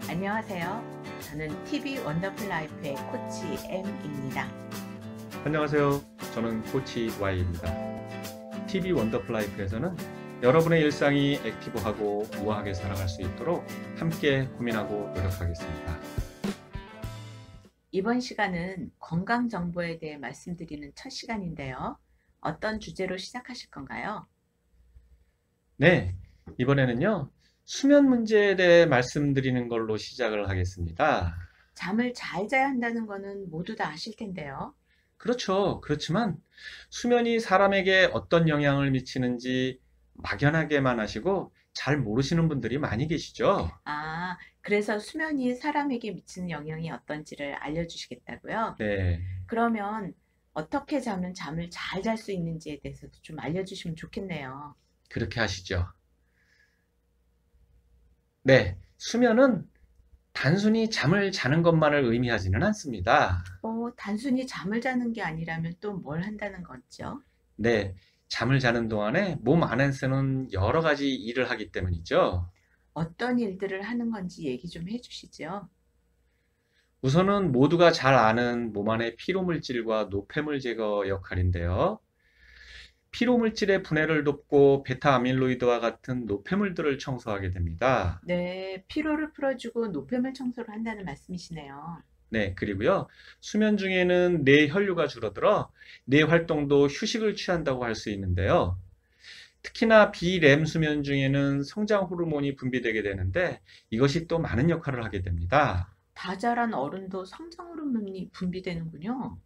안녕하세요. 저는 TV 원더풀 라이프의 코치 M입니다. 안녕하세요. 저는 코치 Y입니다. TV 원더풀 라이프에서는 여러분의 일상이 액티브하고 우아하게 살아갈 수 있도록 함께 고민하고 노력하겠습니다. 이번 시간은 건강 정보에 대해 말씀드리는 첫 시간인데요. 어떤 주제로 시작하실 건가요? 네, 이번에는요, 수면 문제에 대해 말씀드리는 걸로 시작을 하겠습니다. 잠을 잘 자야 한다는 거는 모두 다 아실 텐데요. 그렇죠. 그렇지만 수면이 사람에게 어떤 영향을 미치는지 막연하게만 하시고 잘 모르시는 분들이 많이 계시죠? 그래서 수면이 사람에게 미치는 영향이 어떤지를 알려주시겠다고요? 네, 그러면 어떻게 자면 잠을 잘 잘 수 있는지에 대해서도 좀 알려주시면 좋겠네요. 그렇게 하시죠. 네, 수면은 단순히 잠을 자는 것만을 의미하지는 않습니다. 단순히 잠을 자는 게 아니라면 또 뭘 한다는 거죠? 네, 잠을 자는 동안에 몸 안에서는 여러 가지 일을 하기 때문이죠. 어떤 일들을 하는 건지 얘기 좀 해주시죠. 우선은 모두가 잘 아는 몸 안의 피로물질과 노폐물 제거 역할인데요. 피로물질의 분해를 돕고 베타 아밀로이드와 같은 노폐물들을 청소하게 됩니다. 네, 피로를 풀어주고 노폐물 청소를 한다는 말씀이시네요. 네, 그리고요. 수면 중에는 뇌 혈류가 줄어들어 뇌 활동도 휴식을 취한다고 할 수 있는데요. 특히나 비렘 수면 중에는 성장 호르몬이 분비되게 되는데 이것이 또 많은 역할을 하게 됩니다. 다 자란 어른도 성장 호르몬이 분비되는군요.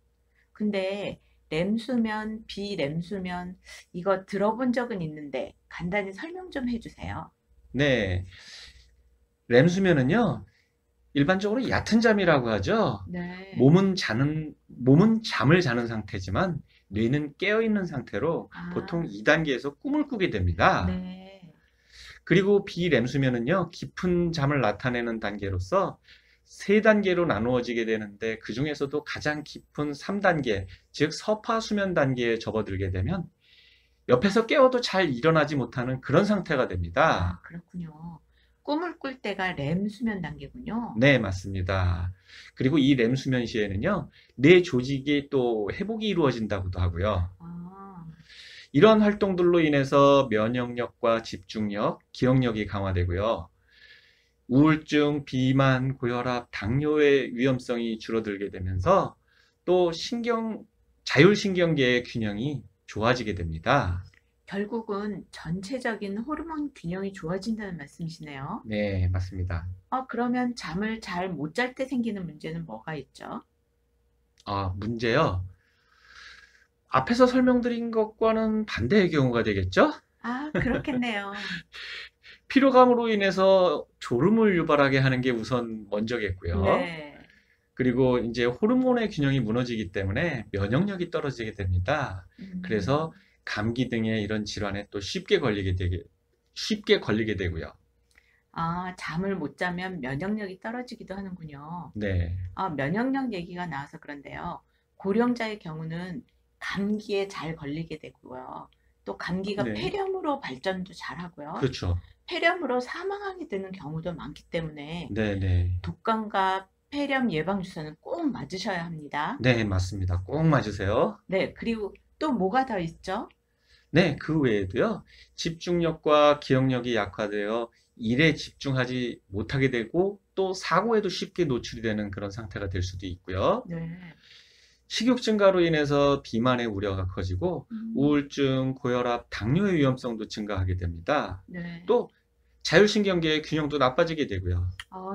근데 렘수면, 비렘수면 이거 들어본 적은 있는데 간단히 설명 좀 해주세요. 네, 렘 수면은요. 일반적으로 얕은 잠이라고 하죠. 네. 몸은 잠을 자는 상태지만 뇌는 깨어 있는 상태로 보통 아, 2단계에서 꿈을 꾸게 됩니다. 네. 그리고 비렘 수면은요. 깊은 잠을 나타내는 단계로서 3단계로 나누어지게 되는데 그중에서도 가장 깊은 3단계, 즉 서파 수면 단계에 접어들게 되면 옆에서 깨워도 잘 일어나지 못하는 그런 상태가 됩니다. 그렇군요. 꿈을 꿀 때가 렘 수면 단계군요. 네, 맞습니다. 그리고 이 렘 수면 시에는요, 뇌 조직이 또 회복이 이루어진다고도 하고요. 아, 이런 활동들로 인해서 면역력과 집중력, 기억력이 강화되고요. 우울증, 비만, 고혈압, 당뇨의 위험성이 줄어들게 되면서 또 자율신경계의 균형이 좋아지게 됩니다. 결국은 전체적인 호르몬 균형이 좋아진다는 말씀이시네요. 네, 맞습니다. 그러면 잠을 잘 못 잘 때 생기는 문제는 뭐가 있죠? 문제요. 앞에서 설명드린 것과는 반대의 경우가 되겠죠? 그렇겠네요. 피로감으로 인해서 졸음을 유발하게 하는 게 우선 먼저겠고요. 네. 그리고 이제 호르몬의 균형이 무너지기 때문에 면역력이 떨어지게 됩니다. 그래서 음, 감기 등의 이런 질환에 또 쉽게 걸리게 되고요. 잠을 못 자면 면역력이 떨어지기도 하는군요. 네. 면역력 얘기가 나와서 그런데요. 고령자의 경우는 감기에 잘 걸리게 되고요. 또 감기가 네. 폐렴으로 발전도 잘 하고요. 그렇죠. 폐렴으로 사망하게 되는 경우도 많기 때문에 네, 네. 독감과 폐렴 예방 주사는 꼭 맞으셔야 합니다. 네, 맞습니다. 꼭 맞으세요. 네, 그리고 또 뭐가 더 있죠? 네, 그 외에도요. 집중력과 기억력이 약화되어 일에 집중하지 못하게 되고 또 사고에도 쉽게 노출이 되는 그런 상태가 될 수도 있고요. 네. 식욕 증가로 인해서 비만의 우려가 커지고 음, 우울증, 고혈압, 당뇨의 위험성도 증가하게 됩니다. 네. 또 자율신경계의 균형도 나빠지게 되고요.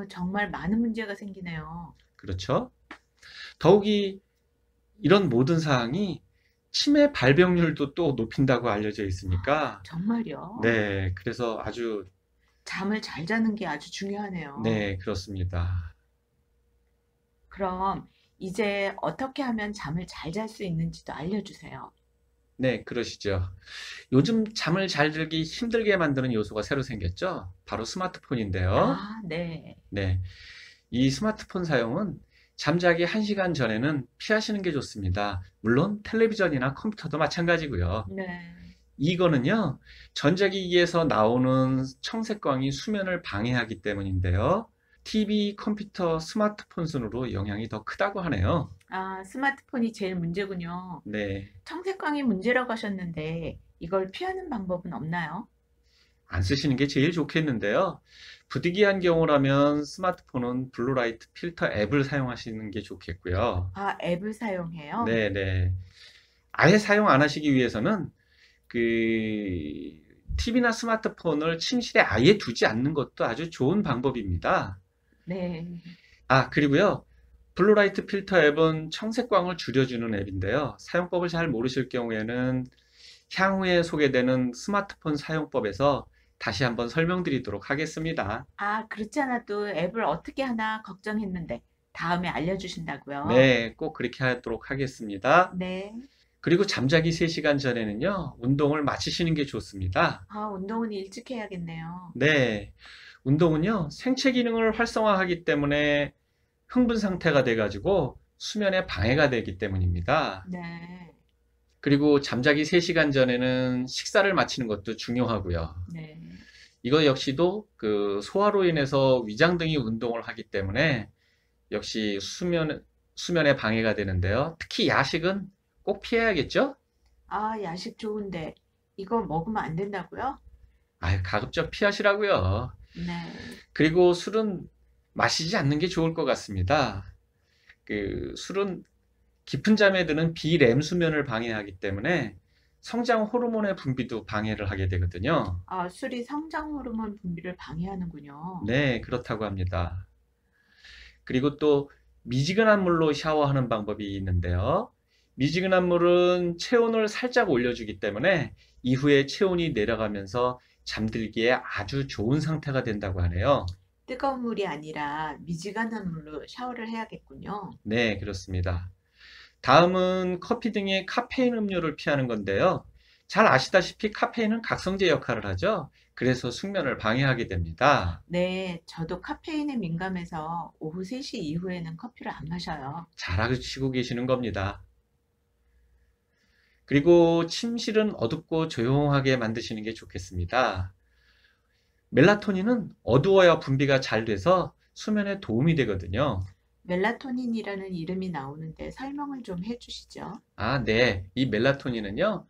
정말 많은 문제가 생기네요. 그렇죠? 더욱이 이런 모든 사항이 치매 발병률도 또 높인다고 알려져 있으니까 정말요? 네, 그래서 아주 잠을 잘 자는 게 아주 중요하네요. 네, 그렇습니다. 그럼 이제 어떻게 하면 잠을 잘 잘 수 있는지도 알려주세요. 네, 그러시죠. 요즘 잠을 잘 들기 힘들게 만드는 요소가 새로 생겼죠? 바로 스마트폰인데요. 네. 네, 이 스마트폰 사용은 잠자기 1시간 전에는 피하시는 게 좋습니다. 물론 텔레비전이나 컴퓨터도 마찬가지고요. 네. 이거는요, 전자기기에서 나오는 청색광이 수면을 방해하기 때문인데요. TV, 컴퓨터, 스마트폰 순으로 영향이 더 크다고 하네요. 아, 스마트폰이 제일 문제군요. 네, 청색광이 문제라고 하셨는데 이걸 피하는 방법은 없나요? 안 쓰시는 게 제일 좋겠는데요. 부득이한 경우라면 스마트폰은 블루라이트 필터 앱을 사용하시는 게 좋겠고요. 아, 앱을 사용해요? 네네. 아예 사용 안 하시기 위해서는 그 TV나 스마트폰을 침실에 아예 두지 않는 것도 아주 좋은 방법입니다. 네. 아, 그리고요. 블루라이트 필터 앱은 청색광을 줄여주는 앱인데요. 사용법을 잘 모르실 경우에는 향후에 소개되는 스마트폰 사용법에서 다시 한번 설명드리도록 하겠습니다. 아, 그렇지 않아도 앱을 어떻게 하나 걱정했는데 다음에 알려주신다고요? 네, 꼭 그렇게 하도록 하겠습니다. 네. 그리고 잠자기 3시간 전에는요, 운동을 마치시는 게 좋습니다. 아, 운동은 일찍 해야겠네요. 네, 운동은요, 생체 기능을 활성화하기 때문에 흥분 상태가 돼가지고 수면에 방해가 되기 때문입니다. 네. 그리고 잠자기 3시간 전에는 식사를 마치는 것도 중요하고요. 네. 이거 역시도 그 소화로 인해서 위장 등이 운동을 하기 때문에 역시 수면에 방해가 되는데요. 특히 야식은 꼭 피해야겠죠? 아, 야식 좋은데 이거 먹으면 안 된다고요? 아유, 가급적 피하시라고요. 네. 그리고 술은 마시지 않는 게 좋을 것 같습니다. 그 술은 깊은 잠에 드는 비렘 수면을 방해하기 때문에 성장 호르몬의 분비도 방해를 하게 되거든요. 아, 술이 성장 호르몬 분비를 방해하는군요. 네, 그렇다고 합니다. 그리고 또 미지근한 물로 샤워하는 방법이 있는데요. 미지근한 물은 체온을 살짝 올려주기 때문에 이후에 체온이 내려가면서 잠들기에 아주 좋은 상태가 된다고 하네요. 뜨거운 물이 아니라 미지근한 물로 샤워를 해야겠군요. 네, 그렇습니다. 다음은 커피 등의 카페인 음료를 피하는 건데요. 잘 아시다시피 카페인은 각성제 역할을 하죠. 그래서 숙면을 방해하게 됩니다. 네, 저도 카페인에 민감해서 오후 3시 이후에는 커피를 안 마셔요. 잘 아시고 계시는 겁니다. 그리고 침실은 어둡고 조용하게 만드시는 게 좋겠습니다. 멜라토닌은 어두워야 분비가 잘 돼서 수면에 도움이 되거든요. 멜라토닌이라는 이름이 나오는데 설명을 좀 해주시죠. 아, 네. 이 멜라토닌은요,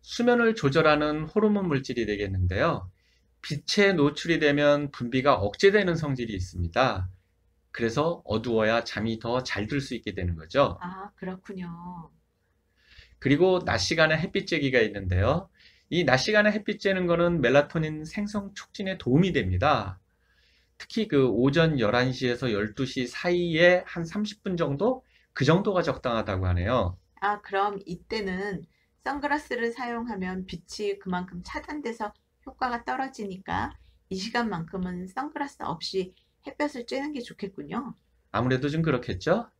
수면을 조절하는 호르몬 물질이 되겠는데요. 빛에 노출이 되면 분비가 억제되는 성질이 있습니다. 그래서 어두워야 잠이 더 잘 들 수 있게 되는 거죠. 아, 그렇군요. 그리고 낮 시간에 햇빛 쬐기가 있는데요. 이 낮 시간에 햇빛 쬐는 거는 멜라토닌 생성 촉진에 도움이 됩니다. 특히 그 오전 11시에서 12시 사이에 한 30분 정도? 그 정도가 적당하다고 하네요. 아, 그럼 이때는 선글라스를 사용하면 빛이 그만큼 차단돼서 효과가 떨어지니까 이 시간만큼은 선글라스 없이 햇볕을 쬐는 게 좋겠군요. 아무래도 좀 그렇겠죠?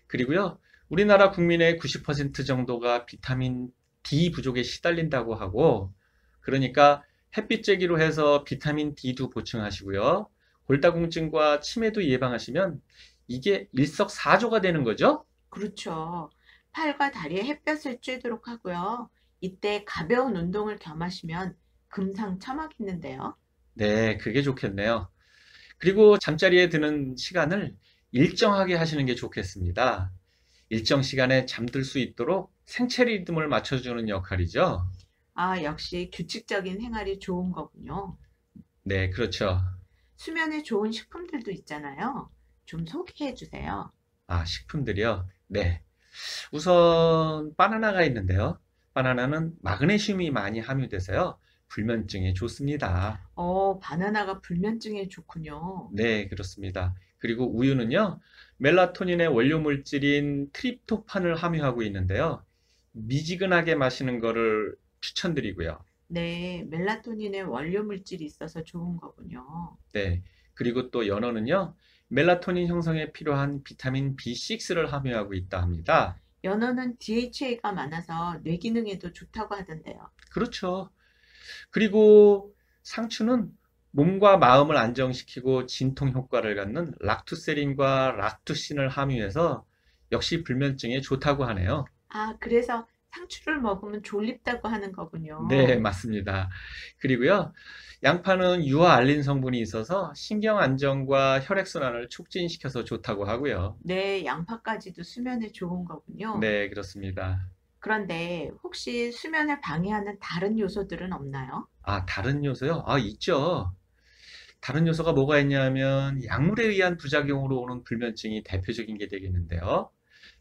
그리고요, 우리나라 국민의 90% 정도가 비타민 D 부족에 시달린다고 하고, 그러니까 햇빛 쬐기로 해서 비타민 D도 보충하시고요. 골다공증과 치매도 예방하시면 이게 일석사조가 되는 거죠? 그렇죠. 팔과 다리에 햇볕을 쬐도록 하고요. 이때 가벼운 운동을 겸하시면 금상첨화겠는데요. 네, 그게 좋겠네요. 그리고 잠자리에 드는 시간을 일정하게 하시는 게 좋겠습니다. 일정 시간에 잠들 수 있도록 생체 리듬을 맞춰주는 역할이죠. 아, 역시 규칙적인 생활이 좋은 거군요. 네, 그렇죠. 수면에 좋은 식품들도 있잖아요. 좀 소개해 주세요. 아, 식품들이요. 네. 우선 바나나가 있는데요. 바나나는 마그네슘이 많이 함유돼서요. 불면증에 좋습니다. 바나나가 불면증에 좋군요. 네, 그렇습니다. 그리고 우유는요. 멜라토닌의 원료 물질인 트립토판을 함유하고 있는데요. 미지근하게 마시는 거를 추천드리고요. 네, 멜라토닌의 원료 물질이 있어서 좋은 거군요. 네. 그리고 또 연어는요. 멜라토닌 형성에 필요한 비타민 B6를 함유하고 있다 합니다. 연어는 DHA가 많아서 뇌 기능에도 좋다고 하던데요. 그렇죠. 그리고 상추는 몸과 마음을 안정시키고 진통 효과를 갖는 락투세린과 락투신을 함유해서 역시 불면증에 좋다고 하네요. 아, 그래서 상추를 먹으면 졸립다고 하는 네, 거군요. 맞습니다. 그리고요, 양파는 유화 알린 성분이 있어서 신경 안정과 혈액순환을 촉진시켜서 좋다고 하고요. 네, 양파까지도 수면에 좋은 거군요. 네, 그렇습니다. 그런데 혹시 수면을 방해하는 다른 요소들은 없나요? 아, 다른 요소요? 아, 있죠. 다른 요소가 뭐가 있냐면 약물에 의한 부작용으로 오는 불면증이 대표적인 게 되겠는데요.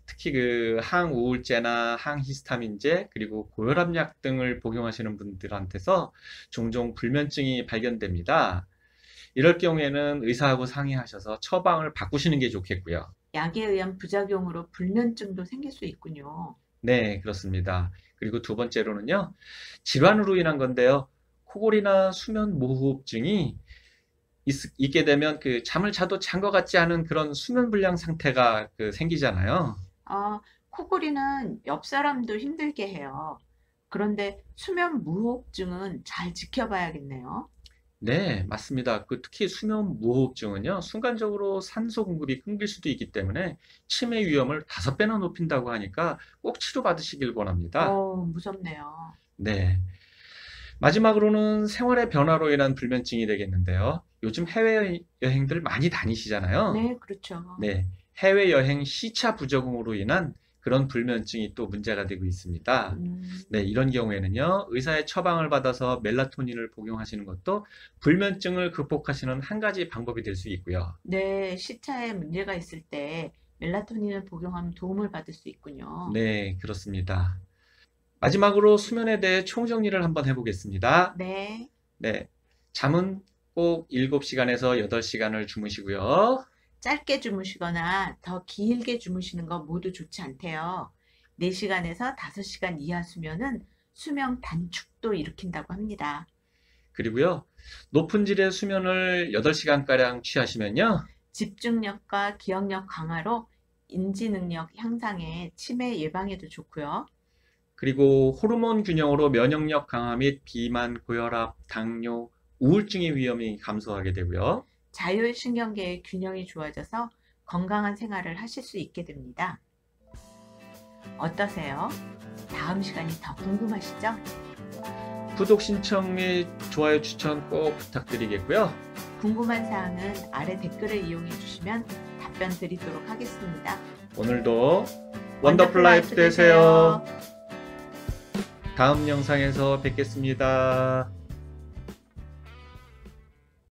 특히 그 항우울제나 항히스타민제 그리고 고혈압약 등을 복용하시는 분들한테서 종종 불면증이 발견됩니다. 이럴 경우에는 의사하고 상의하셔서 처방을 바꾸시는 게 좋겠고요. 약에 의한 부작용으로 불면증도 생길 수 있군요. 네, 그렇습니다. 그리고 두 번째로는요, 질환으로 인한 건데요. 코골이나 수면 무호흡증이 있게 되면 그 잠을 자도 잔 것 같지 않은 그런 수면 불량 상태가 생기잖아요. 아, 코골이는 옆 사람도 힘들게 해요. 그런데 수면 무호흡증은 잘 지켜봐야겠네요. 네, 맞습니다. 특히 수면 무호흡증은요, 순간적으로 산소 공급이 끊길 수도 있기 때문에 치매 위험을 5배나 높인다고 하니까 꼭 치료받으시길 원합니다. 무섭네요. 네. 마지막으로는 생활의 변화로 인한 불면증이 되겠는데요. 요즘 해외여행들 많이 다니시잖아요. 네, 그렇죠. 네. 해외여행 시차 부적응으로 인한 그런 불면증이 또 문제가 되고 있습니다. 음, 네, 이런 경우에는요, 의사의 처방을 받아서 멜라토닌을 복용하시는 것도 불면증을 극복하시는 한 가지 방법이 될 수 있고요. 네, 시차에 문제가 있을 때 멜라토닌을 복용하면 도움을 받을 수 있군요. 네, 그렇습니다. 마지막으로 수면에 대해 총정리를 한번 해보겠습니다. 네, 네, 잠은 꼭 7시간에서 8시간을 주무시고요. 짧게 주무시거나 더 길게 주무시는 거 모두 좋지 않대요. 4시간에서 5시간 이하 수면은 수면 단축도 일으킨다고 합니다. 그리고요, 높은 질의 수면을 8시간가량 취하시면요. 집중력과 기억력 강화로 인지 능력 향상에 치매 예방에도 좋고요. 그리고 호르몬 균형으로 면역력 강화 및 비만, 고혈압, 당뇨, 우울증의 위험이 감소하게 되고요. 자율신경계의 균형이 좋아져서 건강한 생활을 하실 수 있게 됩니다. 어떠세요? 다음 시간이 더 궁금하시죠? 구독 신청 및 좋아요 추천 꼭 부탁드리겠고요. 궁금한 사항은 아래 댓글을 이용해 주시면 답변 드리도록 하겠습니다. 오늘도 원더풀 원더풀 라이프 라이프 되세요. 되세요. 다음 영상에서 뵙겠습니다.